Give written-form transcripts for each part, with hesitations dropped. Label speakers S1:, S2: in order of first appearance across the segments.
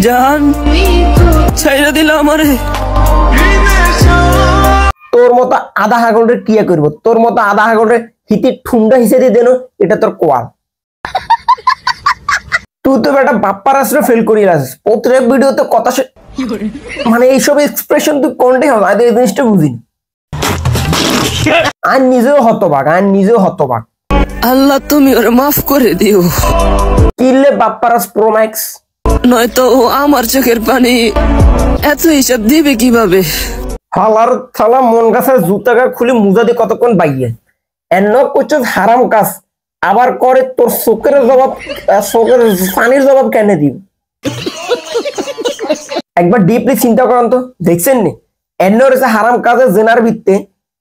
S1: জান ছাইরা দিলা আমারে।
S2: তোর মতো আধা হাগলরে কিয়া করব, তোর মতো আধা হাগলরে হিতি ঠুন্ডা হিসেবে দেন, এটা তোর কোয়াল। তুই তো একটা বাপ্পার আসলে ফেল করিয়ে আসিস প্রত্যেক ভিডিওতে কথা, মানে এইসব এক্সপ্রেশন তুই কোনটাই হবে এই জিনিসটা বুঝিনি। আর নিজেও হতবাক, আর নিজেও হতবাক।
S1: আল্লাহ তুমি ওরে মাফ করে দিও।
S2: কিনলে বাপ্পারাস প্রো ম্যাক্স,
S1: নয়তো ও আমার চোখের পানি এত হিসাব দিবে কিভাবে?
S2: হালার থালা মন গাছের জুতাগা খুলে মুজা দিয়ে কতক্ষণ বাইয়ে এন্ন করছে হারাম কাজ, আবার করে তোর চোখের জবাব, চোখের পানির জবাব কেন দিব? একবার ডিপলি চিন্তা করেন তো, দেখছেন নি এন্ন রয়েছে হারাম কাজে জেনার ভিত্তে,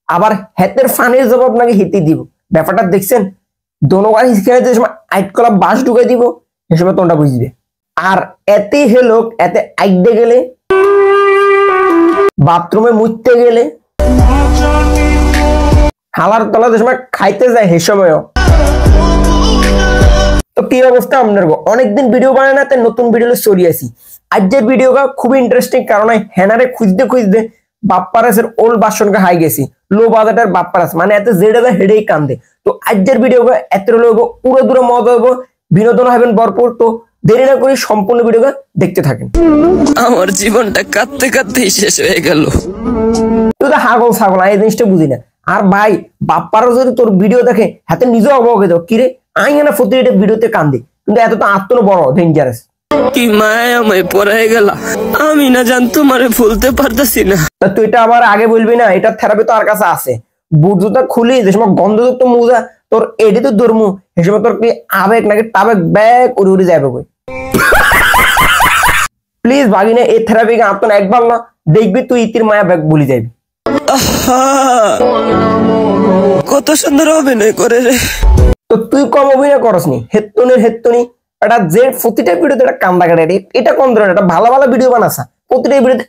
S2: আবার হেতের ফানির জবাব নাকি হিতি দিব। ব্যাপারটা দেখছেন? দোনোবার হিসেবে যে সময় আইট কলা বাস ঢুকে দিব সে সময় তোমরা বুঝবে। আর এতে হেলোক এতে আইডে গেলে, বাথরুমে মুছতে গেলে, হালার তলা যে সময় খাইতে যায় সে সময়ও। তো কি অবস্থা আপনার? অনেকদিন ভিডিও বানায় না, তাই নতুন ভিডিও চলে আসি। আজকের ভিডিওটা খুবই ইন্টারেস্টিং, কারণ হেনারে খুঁজতে খুঁজতে বাপ্পারাসের ওল্ড ভার্সনকে হাই গেছি, লো বাজেটের বাপ্পারাস, মানে এত জেডে হেডেই কান্দে। তো আজকের ভিডিওটা এত লোক পুরো দূরে মজা হবো, বিনোদন হবেন ভরপুর। তো দেরি না করে সম্পূর্ণ ভিডিওটা দেখতে থাকেন।
S1: আমার জীবনটা কাঁদতে কাঁদতেই শেষ হয়ে গেল।
S2: তুই তো হাগল ছাগল, এই জিনিসটা বুঝি না। আর ভাই বাপ্পারা যদি তোর ভিডিও দেখে হাতে নিজেও অবগত কিরে আই না প্রতিটা ভিডিওতে কান্দে, কিন্তু এত তো আত্ম বড় ডেঞ্জারাস।
S1: কি মায়া আমায় পড়াই গেল, আমি না জান তোমারে ভুলতে পারতেছি না।
S2: তুই এটা আবার আগে বলবি না, এটা থেরাপি তো আর কাছে আছে। বুট জুতা খুলি যে সময় গন্ধযুক্ত মুজা তোর এডি তো ধরমু, সে সময় তোর কি আবেগ নাকি টাবেক ব্যাগ উড়ে উড়ে যাবে কই। প্লিজ ভাগিনা এই থেরাপিকে আপনার একবার না দেখবি, তুই ইতির মায়া ব্যাগ ভুলি যাবি।
S1: কত সুন্দর অভিনয় করে রে।
S2: তো তুই কম অভিনয় করস নি, হেত্তনি এটা যে প্রতিটা ভিডিওতে একটা কান্দা কাটে। এটা কোন ধরনের একটা ভালো ভালো ভিডিও বানাসা, প্রতিটা ভিডিওতে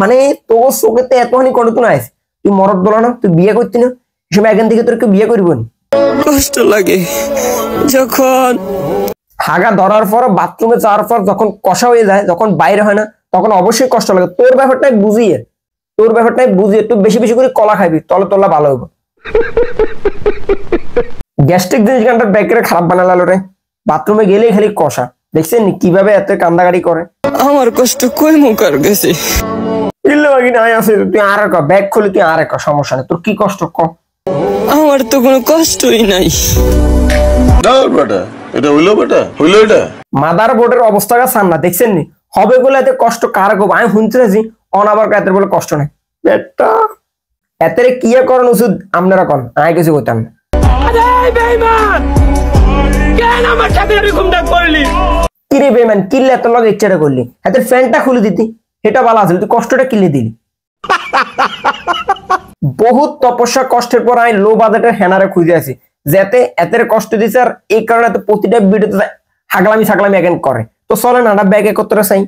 S2: মানে তোর চোখেতে এতখানি কন্ট্রোল আইস। তুই মরদ দোলা না, তুই বিয়ে করতি না, এই সময় এখান থেকে তোর কেউ বিয়ে করবো নি।
S1: কষ্ট লাগে যখন
S2: হাগা ধরার পর, বাথরুমে যাওয়ার পর যখন কষা হয়ে যায়, যখন বাইরে হয় না, তখন অবশ্যই কষ্ট লাগে। তোর ব্যাপারটাই বুঝিয়ে, একটু বেশি বেশি করে কলা খাইবি, তলে তোলা ভালো হইব। গ্যাস্ট্রিক জিনিস গানটা ব্যাগের খারাপ বানালো রে। বাথরুমে গেলেই খালি কষা, দেখছেন কিভাবে এত কান্দাগাড়ি করে।
S1: আমার কষ্ট কই মুখার গেছে।
S2: তুই আর ব্যাগ খুলে তুই আর সমস্যা নেই, তোর কি কষ্ট ক?
S1: আমার তো কোনো কষ্টই নাই।
S2: মাদার বোর্ডের অবস্থাটা সামনা দেখছেন নি, হবে বলে এত কষ্ট কার গো? আমি শুনতেছি অনাবার এতের বলে কষ্ট নেই। এতের কি করেন ওষুধ আপনারা কন, আমি কিছু করতাম না। কিরে বেমান, কিনলে এত লগে ইচ্ছাটা করলি, হাতের ফ্যানটা খুলে দিতি, এটা ভালো আছে, তুই কষ্টটা কিনলে দিলি। বহুত তপস্যা কষ্টের পর আমি লো বাজেটের হেনারে খুঁজে আছি, যাতে এতের কষ্ট দিছে। আর এই কারণে প্রতিটা ভিডিওতে হাগলামি ছাগলামি এখন করে। তো চলে না ব্যাগ একত্রে চাই।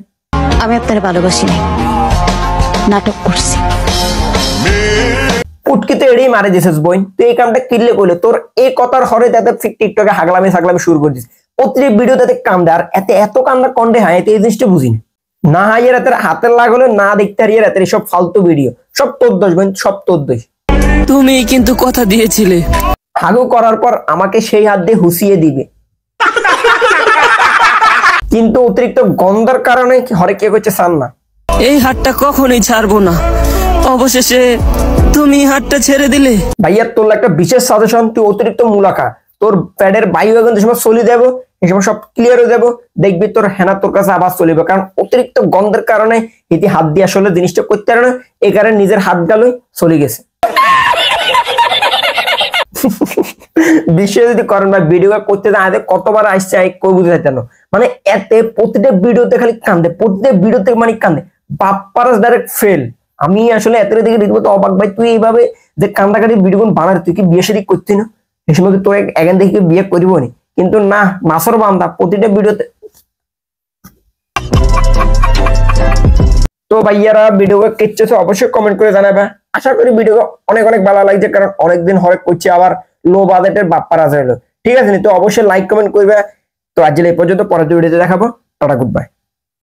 S3: আমি আপনার ভালোবাসি নাই, নাটক করছি।
S2: পুটকিতে এড়িয়ে মারে দিছিস বোন, তুই এই কামটা কিনলে করলে তোর এই কথার হরে তাতে টিকটকে হাগলামি ছাগলামি শুরু করে দিস। প্রতিটি ভিডিও তাতে কান্দে, আর এত কান্দা কন্ডে হাই, এই জিনিসটা বুঝিনি। না হাইয়ের রাতের হাতের লাগলে না দেখতে হারিয়ে রাতের সব ফালতু ভিডিও, সব তোর দোষ বোন, সব তোর দোষ।
S1: তুমি কিন্তু কথা দিয়েছিলে
S2: হাগু করার পর আমাকে সেই হাত দিয়ে হুঁসিয়ে দিবে, কিন্তু অতিরিক্ত গন্ধের কারণে হরে কে করছে চান না।
S1: এই হাতটা কখনোই ছাড়বো না। অবশেষে তুমি হাতটা ছেড়ে দিলে।
S2: ভাইয়া তোর একটা বিশেষ সাজেশন, তুই অতিরিক্ত মুলাখা, তোর প্যাডের বায়ু এখন যে সময় চলে যাবো এই সময় সব ক্লিয়ার হয়ে যাবো, দেখবি তোর হেনা তোর কাছে আবার চলিবে। কারণ অতিরিক্ত গন্ধের কারণে ইতি হাত দিয়ে আসলে জিনিসটা করতে পারে না, এই কারণে নিজের হাত গালই চলে গেছে। বিষয় যদি করেন বা ভিডিও করতে যায় কতবার আসছে কই বুঝতে চাইতেন, মানে এতে প্রতিটা ভিডিওতে খালি কান্দে, প্রতিটা ভিডিওতে মানে কান্দে। Bapparaj direct fail. আমি আসলে এত দিকে রীতিমতো অবাক, ভাই তুই এইভাবে যে কান্দাকাটি ভিডিও বানার, তুই কি বিয়ে শাদী করতি না? এই সময় তোর এখান থেকে বিয়ে করিব নি, কিন্তু না মাসর বান্দা প্রতিটা ভিডিওতে। তো ভাইয়ারা ভিডিও কেচেছে অবশ্যই কমেন্ট করে জানাবে। আশা করি ভিডিও অনেক অনেক ভালো লাগছে, কারণ অনেকদিন হরে করছি, আবার লো বাজেটের বাপ্পারাস হলো। ঠিক আছে, তো অবশ্যই লাইক কমেন্ট করবে। তো আজ এই পর্যন্ত, পরের ভিডিওতে দেখাবো। Tata, good bye.